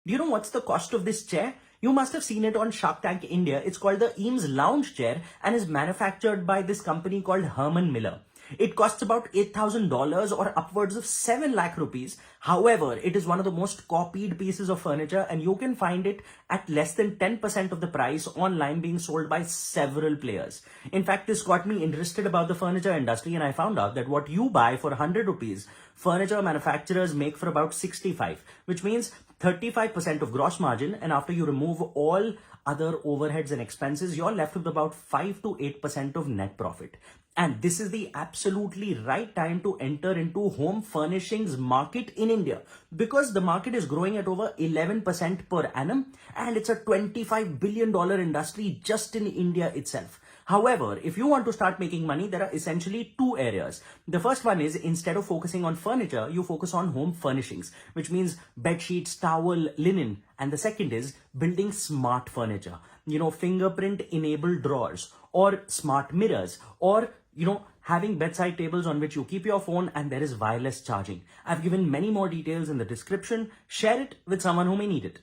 Do you know what's the cost of this chair? You must have seen it on Shark Tank India. It's called the Eames Lounge Chair and is manufactured by this company called Herman Miller. It costs about $8,000 or upwards of 7 lakh rupees. However, it is one of the most copied pieces of furniture and you can find it at less than 10% of the price online, being sold by several players. In fact, this got me interested about the furniture industry and I found out that what you buy for 100 rupees, furniture manufacturers make for about 65, which means 35% of gross margin, and after you remove all other overheads and expenses, you're left with about 5 to 8% of net profit. And this is the absolutely right time to enter into home furnishings market in India, because the market is growing at over 11% per annum and it's a $25 billion industry just in India itself. However, if you want to start making money, there are essentially two areas. The first one is, instead of focusing on furniture, you focus on home furnishings, which means bed sheets, towel, linen. And the second is building smart furniture, fingerprint enabled drawers or smart mirrors, or having bedside tables on which you keep your phone and there is wireless charging. I've given many more details in the description. Share it with someone who may need it.